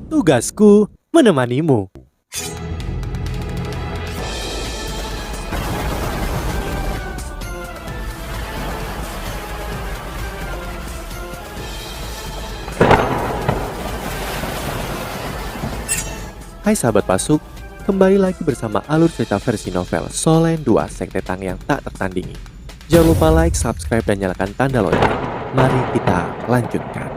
Tugasku menemanimu. Hai sahabat Pasuk, kembali lagi bersama alur cerita versi novel Solen 2 Sekte Tang yang tak tertandingi. Jangan lupa like, subscribe, dan nyalakan tanda lonceng. Mari kita lanjutkan.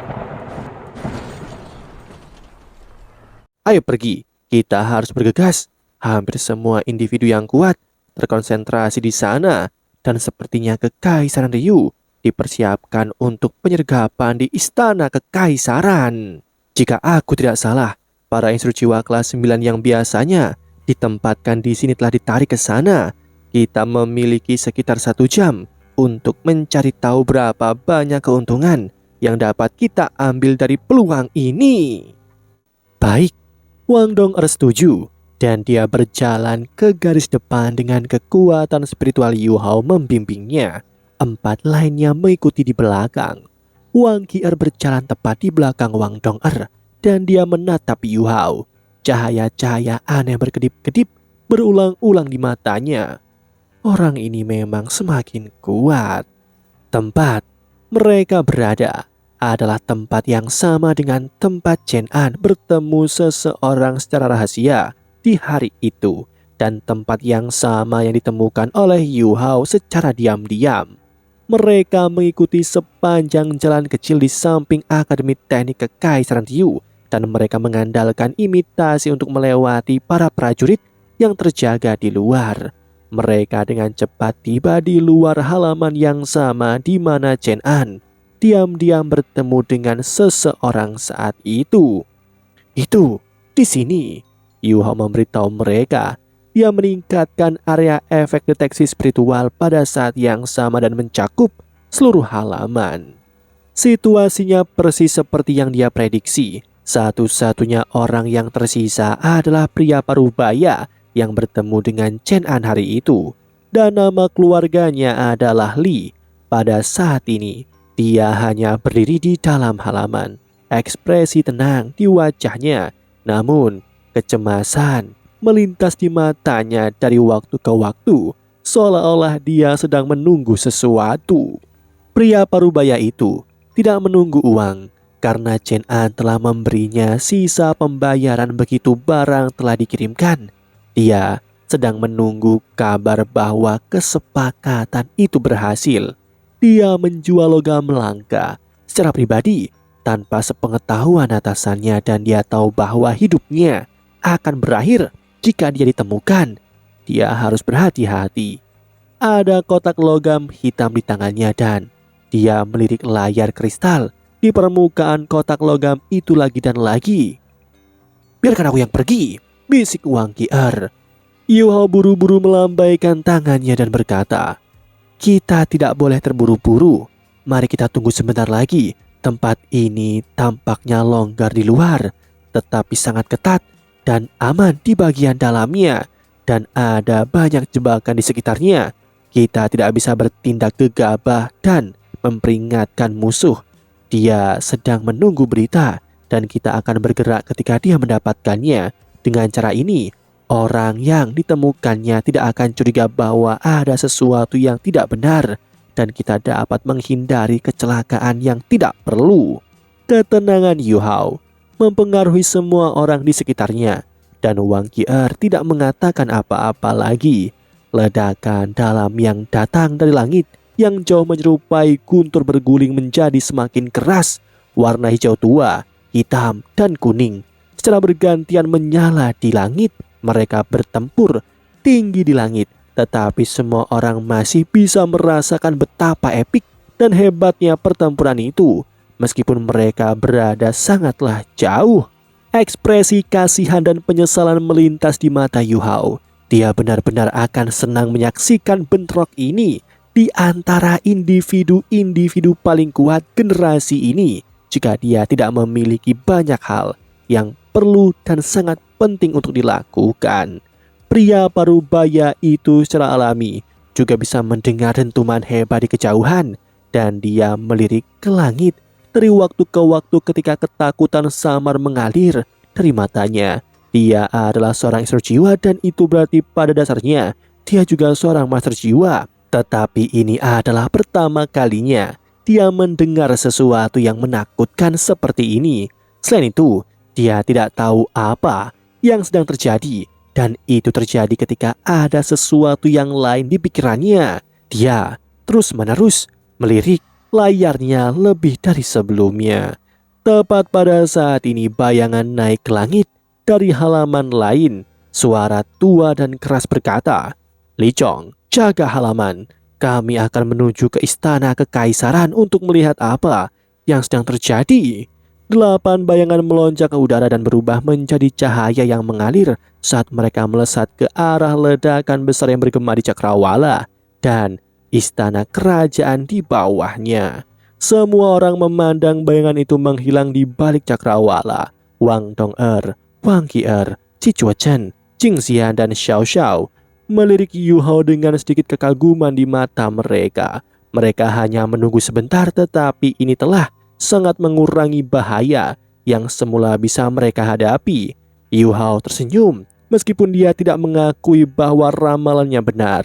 Ayo pergi, kita harus bergegas. Hampir semua individu yang kuat terkonsentrasi di sana, dan sepertinya Kekaisaran Ryu dipersiapkan untuk penyergapan di Istana Kekaisaran. Jika aku tidak salah, para instruksiwa kelas 9 yang biasanya ditempatkan di sini telah ditarik ke sana. Kita memiliki sekitar 1 jam untuk mencari tahu berapa banyak keuntungan yang dapat kita ambil dari peluang ini. Baik, Wang Dong'er setuju, dan dia berjalan ke garis depan dengan kekuatan spiritual Yu Hao membimbingnya. 4 lainnya mengikuti di belakang. Wang Qi'er berjalan tepat di belakang Wang Dong'er, dan dia menatap Yu Hao. Cahaya-cahaya aneh berkedip-kedip berulang-ulang di matanya. Orang ini memang semakin kuat. Tempat mereka berada adalah tempat yang sama dengan tempat Chen An bertemu seseorang secara rahasia di hari itu, dan tempat yang sama yang ditemukan oleh Yu Hao secara diam-diam. Mereka mengikuti sepanjang jalan kecil di samping Akademi Teknik Kekaisaran Ryu, dan mereka mengandalkan imitasi untuk melewati para prajurit yang terjaga di luar. Mereka dengan cepat tiba di luar halaman yang sama di mana Chen An diam-diam bertemu dengan seseorang saat itu. Itu, di sini, Yu Hao memberitahu mereka. Dia meningkatkan area efek deteksi spiritual pada saat yang sama dan mencakup seluruh halaman. Situasinya persis seperti yang dia prediksi. Satu-satunya orang yang tersisa adalah pria parubaya yang bertemu dengan Chen An hari itu, dan nama keluarganya adalah Li. Pada saat ini, dia hanya berdiri di dalam halaman. Ekspresi tenang di wajahnya, namun kecemasan melintas di matanya dari waktu ke waktu, seolah-olah dia sedang menunggu sesuatu. Pria parubaya itu tidak menunggu uang, karena Chen An telah memberinya sisa pembayaran begitu barang telah dikirimkan. Dia sedang menunggu kabar bahwa kesepakatan itu berhasil. Dia menjual logam langka secara pribadi tanpa sepengetahuan atasannya, dan dia tahu bahwa hidupnya akan berakhir jika dia ditemukan. Dia harus berhati-hati. Ada kotak logam hitam di tangannya, dan dia melirik layar kristal di permukaan kotak logam itu lagi dan lagi. "Biarkan aku yang pergi," bisik Wang Qi'er. Yu Hao buru-buru melambaikan tangannya dan berkata, "Kita tidak boleh terburu-buru. Mari kita tunggu sebentar lagi. Tempat ini tampaknya longgar di luar, tetapi sangat ketat dan aman di bagian dalamnya, dan ada banyak jebakan di sekitarnya. Kita tidak bisa bertindak gegabah dan memperingatkan musuh. Dia sedang menunggu berita, dan kita akan bergerak ketika dia mendapatkannya. Dengan cara ini, orang yang ditemukannya tidak akan curiga bahwa ada sesuatu yang tidak benar, dan kita dapat menghindari kecelakaan yang tidak perlu." Ketenangan Yu Hao mempengaruhi semua orang di sekitarnya, dan Wang Qi'er tidak mengatakan apa-apa lagi. Ledakan dalam yang datang dari langit yang jauh menyerupai guntur berguling menjadi semakin keras. Warna hijau tua, hitam, dan kuning secara bergantian menyala di langit. Mereka bertempur tinggi di langit, tetapi semua orang masih bisa merasakan betapa epik dan hebatnya pertempuran itu, meskipun mereka berada sangatlah jauh. Ekspresi kasihan dan penyesalan melintas di mata Yu Hao. Dia benar-benar akan senang menyaksikan bentrok ini di antara individu-individu paling kuat generasi ini, jika dia tidak memiliki banyak hal yang perlu dan sangat penting untuk dilakukan. Pria parubaya itu secara alami juga bisa mendengar dentuman hebat di kejauhan, dan dia melirik ke langit dari waktu ke waktu ketika ketakutan samar mengalir dari matanya. Dia adalah seorang ekster jiwa dan itu berarti pada dasarnya dia juga seorang master jiwa. Tetapi ini adalah pertama kalinya dia mendengar sesuatu yang menakutkan seperti ini. Selain itu, dia tidak tahu apa yang sedang terjadi. Dan itu terjadi ketika ada sesuatu yang lain di pikirannya. Dia terus-menerus melirik layarnya lebih dari sebelumnya. Tepat pada saat ini bayangan naik ke langit dari halaman lain. Suara tua dan keras berkata, "Li Chong, jaga halaman. Kami akan menuju ke istana kekaisaran untuk melihat apa yang sedang terjadi." 8 bayangan melonjak ke udara dan berubah menjadi cahaya yang mengalir saat mereka melesat ke arah ledakan besar yang bergema di Cakrawala dan istana kerajaan di bawahnya. Semua orang memandang bayangan itu menghilang di balik Cakrawala. Wang Dong'er, Wang Qi'er, Qi Chuochen, Jing Xian dan Xiao Xiao melirik Yu Hao dengan sedikit kekaguman di mata mereka. Mereka hanya menunggu sebentar, tetapi ini telah sangat mengurangi bahaya yang semula bisa mereka hadapi. Yu Hao tersenyum meskipun dia tidak mengakui bahwa ramalannya benar.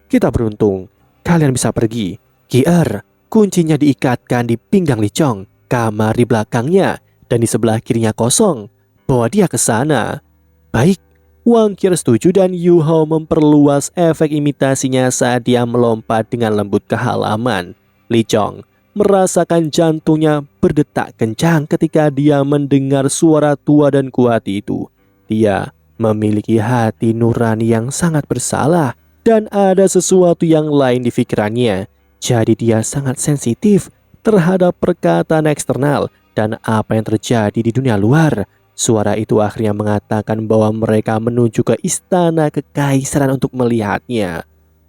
"Kita beruntung, kalian bisa pergi." Qi'er, kuncinya diikatkan di pinggang Li Chong. Kamar di belakangnya dan di sebelah kirinya kosong. Bawa dia ke sana. Baik, Wang Qi'er setuju dan Yu Hao memperluas efek imitasinya saat dia melompat dengan lembut ke halaman. Li Chong merasakan jantungnya berdetak kencang ketika dia mendengar suara tua dan kuat itu. Dia memiliki hati nurani yang sangat bersalah dan ada sesuatu yang lain di pikirannya. Jadi dia sangat sensitif terhadap perkataan eksternal dan apa yang terjadi di dunia luar. Suara itu akhirnya mengatakan bahwa mereka menuju ke istana kekaisaran untuk melihatnya.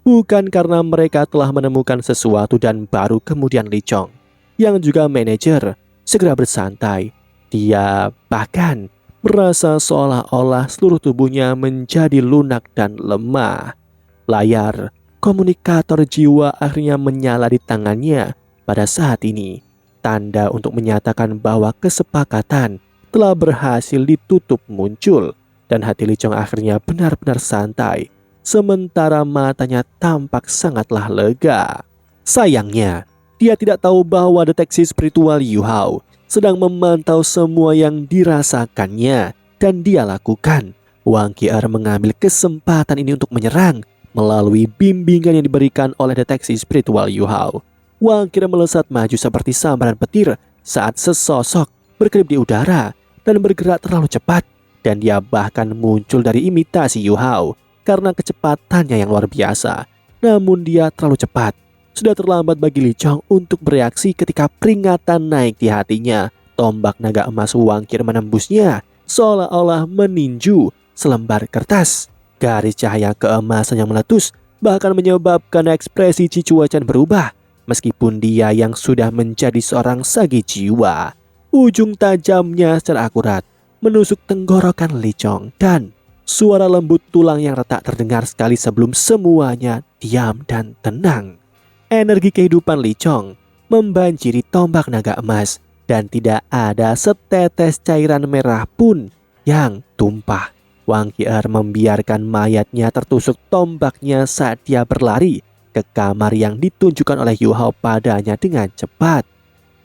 Bukan karena mereka telah menemukan sesuatu dan baru kemudian Li Chong, yang juga manajer, segera bersantai. Dia bahkan merasa seolah-olah seluruh tubuhnya menjadi lunak dan lemah. Layar komunikator jiwa akhirnya menyala di tangannya pada saat ini. Tanda untuk menyatakan bahwa kesepakatan telah berhasil ditutup muncul. Dan hati Li Chong akhirnya benar-benar santai. Sementara matanya tampak sangatlah lega. Sayangnya, dia tidak tahu bahwa deteksi spiritual Yu Hao sedang memantau semua yang dirasakannya dan dia lakukan. Wang Qi'er mengambil kesempatan ini untuk menyerang melalui bimbingan yang diberikan oleh deteksi spiritual Yu Hao. Wang Qi'er melesat maju seperti sambaran petir saat sesosok berkelip di udara dan bergerak terlalu cepat, dan dia bahkan muncul dari imitasi Yu Hao karena kecepatannya yang luar biasa. Namun dia terlalu cepat. Sudah terlambat bagi Li Chong untuk bereaksi ketika peringatan naik di hatinya. Tombak naga emas Wang Qi'er menembusnya seolah-olah meninju selembar kertas. Garis cahaya keemasan yang meletus bahkan menyebabkan ekspresi Qi Chuochen berubah. Meskipun dia yang sudah menjadi seorang sage jiwa, ujung tajamnya secara akurat menusuk tenggorokan Li Chong dan suara lembut tulang yang retak terdengar sekali sebelum semuanya diam dan tenang. Energi kehidupan Li Chong membanjiri tombak naga emas dan tidak ada setetes cairan merah pun yang tumpah. Wang Qi'er membiarkan mayatnya tertusuk tombaknya saat dia berlari ke kamar yang ditunjukkan oleh Yu Hao padanya dengan cepat.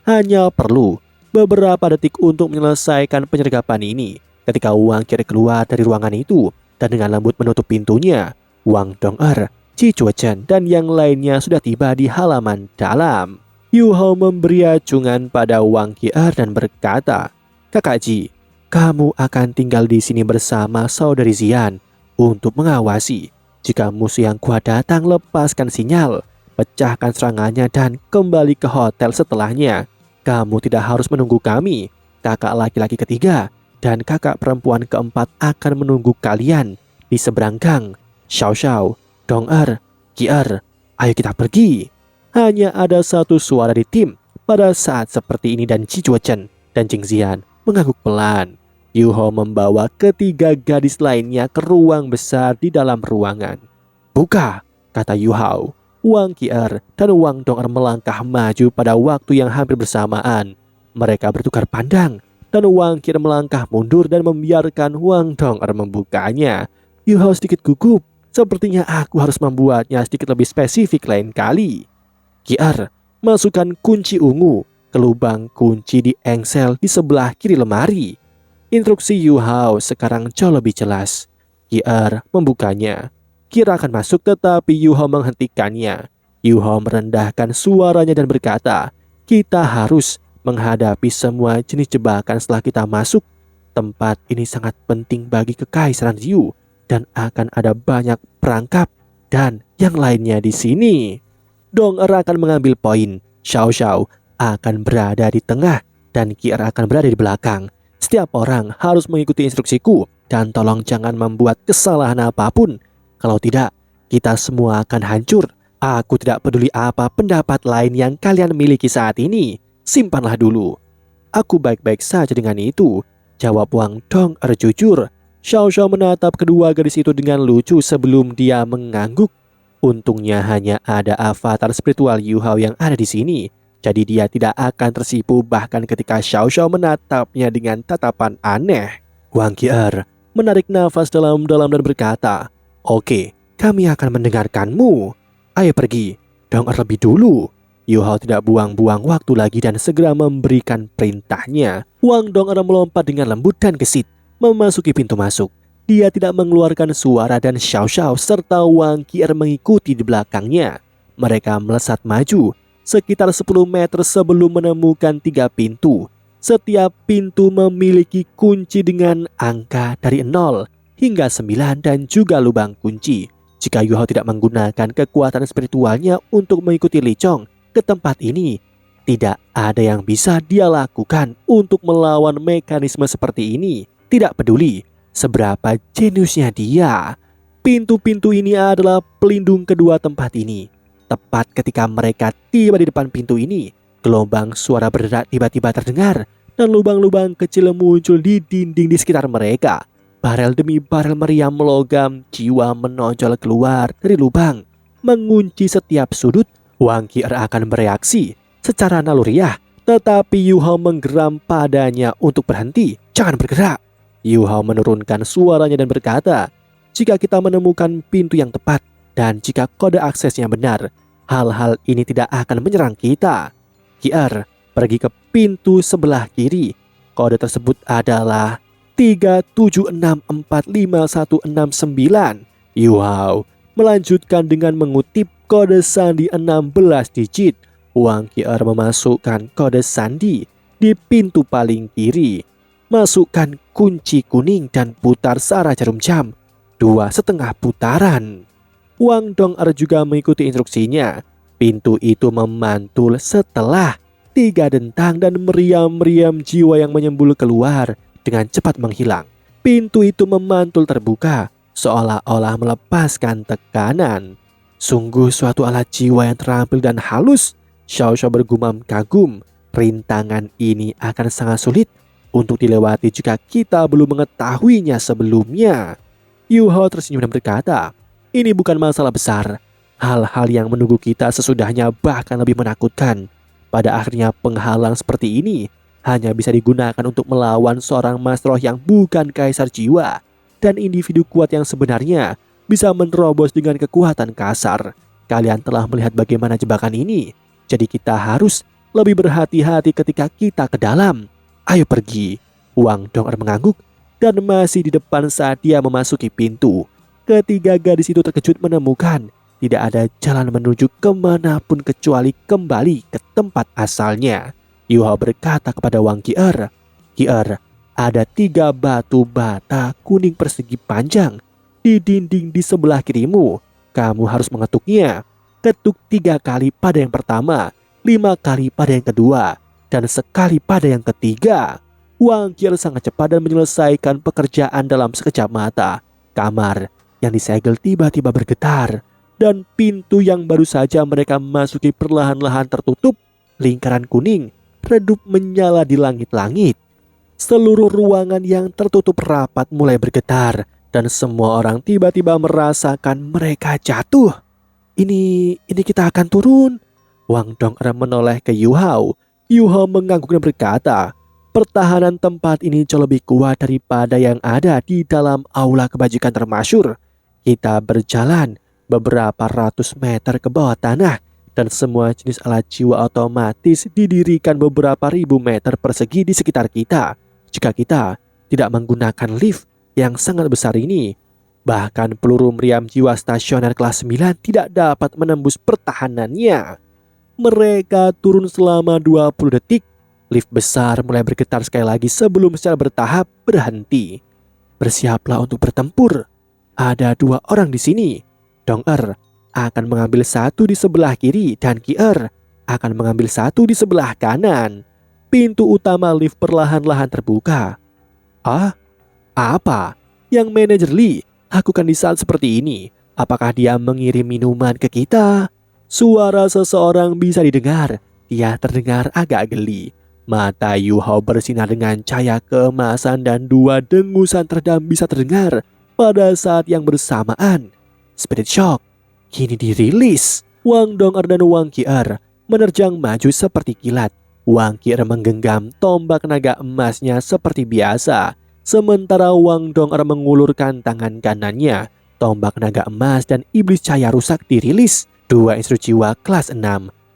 Hanya perlu beberapa detik untuk menyelesaikan penyergapan ini. Ketika Wang Qi'er keluar dari ruangan itu dan dengan lembut menutup pintunya, Wang Dong'er, Qi Chuochen dan yang lainnya sudah tiba di halaman dalam. Yu Hao memberi acungan pada Wang Qi'er dan berkata, "Kakak Ji, kamu akan tinggal di sini bersama saudari Xian untuk mengawasi. Jika musuh yang kuat datang, lepaskan sinyal, pecahkan serangannya dan kembali ke hotel setelahnya. Kamu tidak harus menunggu kami. Kakak laki-laki ketiga dan kakak perempuan keempat akan menunggu kalian di seberang gang. Xiao Xiao, Dong'er, Qi'er, ayo kita pergi." Hanya ada satu suara di tim pada saat seperti ini dan Qi Chuochen dan Jing Xian mengangguk pelan. Yu Hao membawa ketiga gadis lainnya ke ruang besar di dalam ruangan. "Buka," kata Yu Hao. Wang Qi'er dan Wang Dong'er melangkah maju pada waktu yang hampir bersamaan. Mereka bertukar pandang dan Wang Qi'er melangkah mundur dan membiarkan Wang Dong'er membukanya. Yu Hao sedikit gugup. Sepertinya aku harus membuatnya sedikit lebih spesifik lain kali. Qi'er, masukkan kunci ungu ke lubang kunci di engsel di sebelah kiri lemari. Instruksi Yu Hao sekarang jauh lebih jelas. Qi'er membukanya. Qi'er akan masuk tetapi Yu Hao menghentikannya. Yu Hao merendahkan suaranya dan berkata, kita harus menghadapi semua jenis jebakan setelah kita masuk. Tempat ini sangat penting bagi Kekaisaran Ryu dan akan ada banyak perangkap dan yang lainnya di sini. Dong'er akan mengambil poin. Xiao Xiao akan berada di tengah dan Qi'er akan berada di belakang. Setiap orang harus mengikuti instruksiku dan tolong jangan membuat kesalahan apapun. Kalau tidak, kita semua akan hancur. Aku tidak peduli apa pendapat lain yang kalian miliki saat ini. Simpanlah dulu. Aku baik-baik saja dengan itu, jawab Wang Dong'er jujur. Xiao Xiao menatap kedua gadis itu dengan lucu sebelum dia mengangguk. Untungnya hanya ada avatar spiritual Yu Hao yang ada di sini. Jadi dia tidak akan tersipu bahkan ketika Xiao Xiao menatapnya dengan tatapan aneh. Wang Qi'er menarik nafas dalam-dalam dan berkata, oke, kami akan mendengarkanmu. Ayo pergi, Dong'er lebih dulu. Yu Hao tidak buang-buang waktu lagi dan segera memberikan perintahnya. Wang Dong'er melompat dengan lembut dan gesit memasuki pintu masuk. Dia tidak mengeluarkan suara dan Xiao Xiao serta Wang Qi'er mengikuti di belakangnya. Mereka melesat maju sekitar 10 meter sebelum menemukan 3 pintu. Setiap pintu memiliki kunci dengan angka dari 0 hingga 9 dan juga lubang kunci. Jika Yu Hao tidak menggunakan kekuatan spiritualnya untuk mengikuti Li Chong ke tempat ini, tidak ada yang bisa dia lakukan untuk melawan mekanisme seperti ini. Tidak peduli seberapa jeniusnya dia. Pintu-pintu ini adalah pelindung kedua tempat ini. Tepat ketika mereka tiba di depan pintu ini, gelombang suara berderak tiba-tiba terdengar dan lubang-lubang kecil muncul di dinding di sekitar mereka. Barel demi barel meriam logam jiwa menonjol keluar dari lubang, mengunci setiap sudut. Wang Qi'er akan bereaksi secara naluriah, tetapi Yu Hao menggeram padanya untuk berhenti. Jangan bergerak. Yu Hao menurunkan suaranya dan berkata, jika kita menemukan pintu yang tepat dan jika kode aksesnya benar, hal-hal ini tidak akan menyerang kita. Qi'er pergi ke pintu sebelah kiri. Kode tersebut adalah 376456169. Yu Hao melanjutkan dengan mengutip kode sandi 16 digit. Wang Qi'er memasukkan kode sandi di pintu paling kiri. Masukkan kunci kuning dan putar searah jarum jam 2,5 putaran. Wang Dong'er juga mengikuti instruksinya. Pintu itu memantul setelah 3 dentang dan meriam-meriam jiwa yang menyembul keluar dengan cepat menghilang. Pintu itu memantul terbuka, seolah-olah melepaskan tekanan. Sungguh suatu alat jiwa yang terampil dan halus. Xiao Xiao bergumam kagum. Rintangan ini akan sangat sulit untuk dilewati jika kita belum mengetahuinya sebelumnya. Yu Hao tersenyum dan berkata, ini bukan masalah besar. Hal-hal yang menunggu kita sesudahnya bahkan lebih menakutkan. Pada akhirnya penghalang seperti ini hanya bisa digunakan untuk melawan seorang Mas Roh yang bukan kaisar jiwa. Dan individu kuat yang sebenarnya bisa menerobos dengan kekuatan kasar. Kalian telah melihat bagaimana jebakan ini. Jadi kita harus lebih berhati-hati ketika kita ke dalam. Ayo pergi. Wang Dong'er mengangguk dan masih di depan saat dia memasuki pintu. Ketiga gadis itu terkejut menemukan tidak ada jalan menuju kemanapun kecuali kembali ke tempat asalnya. Yu Hao berkata kepada Wang Qi'er, Qi'er, ada 3 batu bata kuning persegi panjang di dinding di sebelah kirimu. Kamu harus mengetuknya. Ketuk 3 kali pada yang pertama, 5 kali pada yang kedua, dan sekali pada yang ketiga. Wang Qi'er sangat cepat dan menyelesaikan pekerjaan dalam sekejap mata. Kamar yang disegel tiba-tiba bergetar, dan pintu yang baru saja mereka masuki perlahan-lahan tertutup. Lingkaran kuning redup menyala di langit-langit. Seluruh ruangan yang tertutup rapat mulai bergetar, dan semua orang tiba-tiba merasakan mereka jatuh. Ini kita akan turun. Wang Dong'er menoleh ke Yu Hao. Yu Hao mengangguk dan berkata, Pertahanan tempat ini jauh lebih kuat daripada yang ada di dalam aula kebajikan termasyur. Kita berjalan beberapa ratus meter ke bawah tanah dan semua jenis alat jiwa otomatis didirikan beberapa ribu meter persegi di sekitar kita. Jika kita tidak menggunakan lift yang sangat besar ini, bahkan peluru meriam jiwa stasioner kelas 9 tidak dapat menembus pertahanannya. Mereka turun selama 20 detik. Lift besar mulai bergetar sekali lagi sebelum secara bertahap berhenti. Bersiaplah untuk bertempur. Ada 2 orang di sini. Dong-er akan mengambil satu di sebelah kiri dan Ki-er akan mengambil satu di sebelah kanan. Pintu utama lift perlahan-lahan terbuka. Ah, apa yang manajer Lee lakukan di saat seperti ini? Apakah dia mengirim minuman ke kita? Suara seseorang bisa didengar. Dia terdengar agak geli. Mata Yu Hao bersinar dengan cahaya keemasan dan 2 dengusan teredam bisa terdengar pada saat yang bersamaan. Spirit Shock kini dirilis. Wang Dong-er dan Wang Ki-er menerjang maju seperti kilat. Wang Ki-er menggenggam tombak naga emasnya seperti biasa, sementara Wang Dong-er mengulurkan tangan kanannya. Tombak naga emas dan iblis cahaya rusak dirilis. 2 instru jiwa kelas 6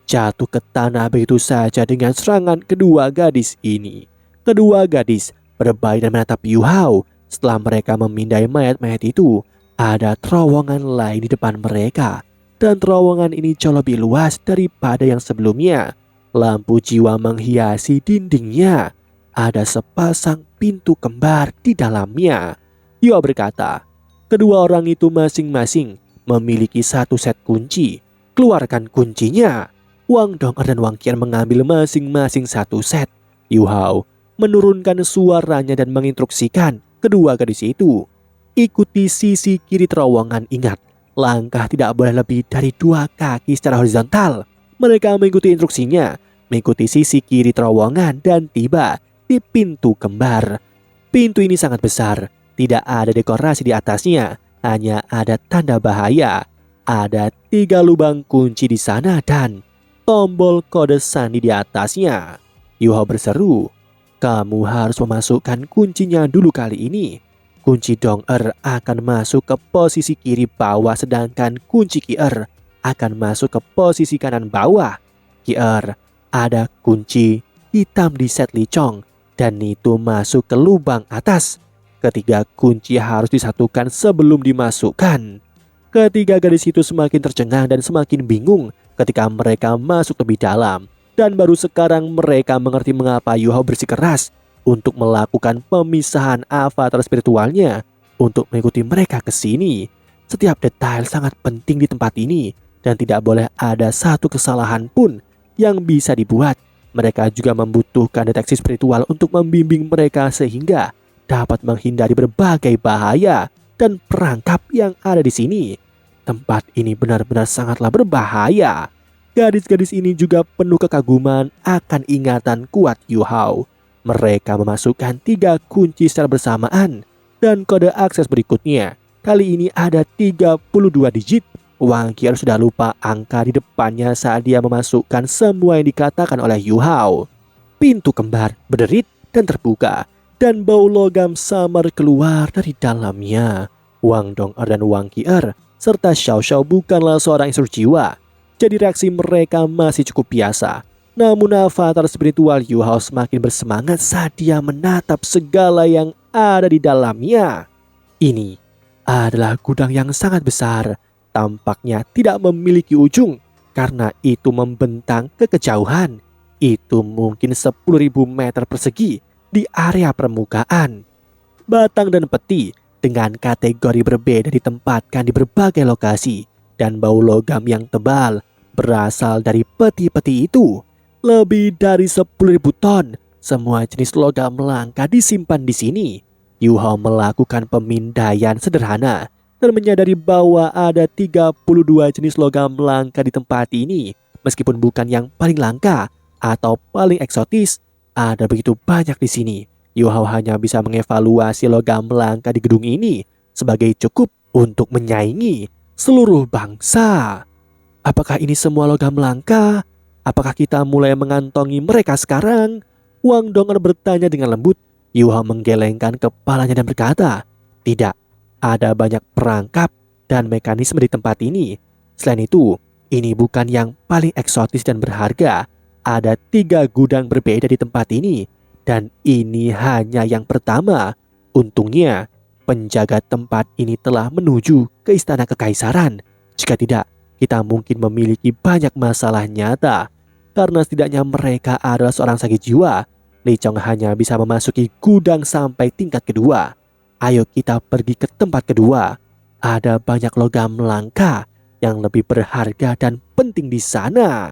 jatuh ke tanah begitu saja dengan serangan kedua gadis ini. Kedua gadis berbalik dan menatap Yu Hao. Setelah mereka memindai mayat-mayat itu, ada terowongan lain di depan mereka. Dan terowongan ini jauh lebih luas daripada yang sebelumnya. Lampu jiwa menghiasi dindingnya. Ada sepasang pintu kembar di dalamnya. Yu Hao berkata, kedua orang itu masing-masing memiliki 1 set kunci. Keluarkan kuncinya. Wang Dong-er dan Wang Ki-er mengambil masing-masing 1 set. Yu Hao menurunkan suaranya dan menginstruksikan kedua gadis itu. Ikuti sisi kiri terowongan, ingat, langkah tidak boleh lebih dari 2 kaki secara horizontal. Mereka mengikuti instruksinya, mengikuti sisi kiri terowongan dan tiba di pintu kembar. Pintu ini sangat besar, tidak ada dekorasi di atasnya, hanya ada tanda bahaya. Ada 3 lubang kunci di sana dan tombol kode sandi di atasnya. Yu Hao berseru, kamu harus memasukkan kuncinya dulu kali ini. Kunci Dong-er akan masuk ke posisi kiri bawah, sedangkan kunci Ki-er akan masuk ke posisi kanan bawah. Ki-er, ada kunci hitam di set Li Chong dan itu masuk ke lubang atas. Ketiga kunci harus disatukan sebelum dimasukkan. Ketiga gadis itu semakin tercengang dan semakin bingung ketika mereka masuk lebih dalam. Dan baru sekarang mereka mengerti mengapa Yu Hao bersikeras untuk melakukan pemisahan avatar spiritualnya untuk mengikuti mereka ke sini. Setiap detail sangat penting di tempat ini dan tidak boleh ada satu kesalahan pun yang bisa dibuat. Mereka juga membutuhkan deteksi spiritual untuk membimbing mereka sehingga dapat menghindari berbagai bahaya dan perangkap yang ada di sini. Tempat ini benar-benar sangatlah berbahaya. Gadis-gadis ini juga penuh kekaguman akan ingatan kuat Yu Hao. Mereka memasukkan 3 kunci secara bersamaan dan kode akses berikutnya. Kali ini ada 32 digit. Wang Ki-er sudah lupa angka di depannya saat dia memasukkan semua yang dikatakan oleh Yu Hao. Pintu kembar berderit dan terbuka dan bau logam samar keluar dari dalamnya. Wang Dong-er dan Wang Ki-er serta Xiao Xiao bukanlah seorang instru jiwa, jadi reaksi mereka masih cukup biasa. Namun avatar spiritual Yu Hao semakin bersemangat saat dia menatap segala yang ada di dalamnya. Ini adalah gudang yang sangat besar, tampaknya tidak memiliki ujung karena itu membentang ke kejauhan. Itu mungkin 10.000 meter persegi di area permukaan. Batang dan peti dengan kategori berbeda ditempatkan di berbagai lokasi dan bau logam yang tebal berasal dari peti-peti itu. Lebih dari 10.000 ton semua jenis logam langka disimpan di sini. Yu Hao melakukan pemindaian sederhana dan menyadari bahwa ada 32 jenis logam langka di tempat ini. Meskipun bukan yang paling langka atau paling eksotis, ada begitu banyak di sini. Yu Hao hanya bisa mengevaluasi logam langka di gedung ini sebagai cukup untuk menyaingi seluruh bangsa. Apakah ini semua logam langka? Apakah kita mulai mengantongi mereka sekarang? Wang Dongan bertanya dengan lembut. Yuha menggelengkan kepalanya dan berkata, "Tidak, ada banyak perangkap dan mekanisme di tempat ini. Selain itu, ini bukan yang paling eksotis dan berharga. Ada 3 gudang berbeda di tempat ini, dan ini hanya yang pertama. Untungnya, penjaga tempat ini telah menuju ke istana kekaisaran. Jika tidak, kita mungkin memiliki banyak masalah nyata. Karena setidaknya mereka adalah seorang sakit jiwa, Li Chong hanya bisa memasuki gudang sampai tingkat kedua. Ayo kita pergi ke tempat kedua. Ada banyak logam langka yang lebih berharga dan penting di sana."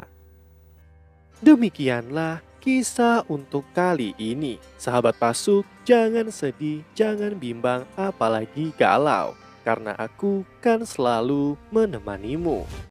Demikianlah kisah untuk kali ini. Sahabat Pasuk, jangan sedih, jangan bimbang, apalagi galau. Karena aku kan selalu menemanimu.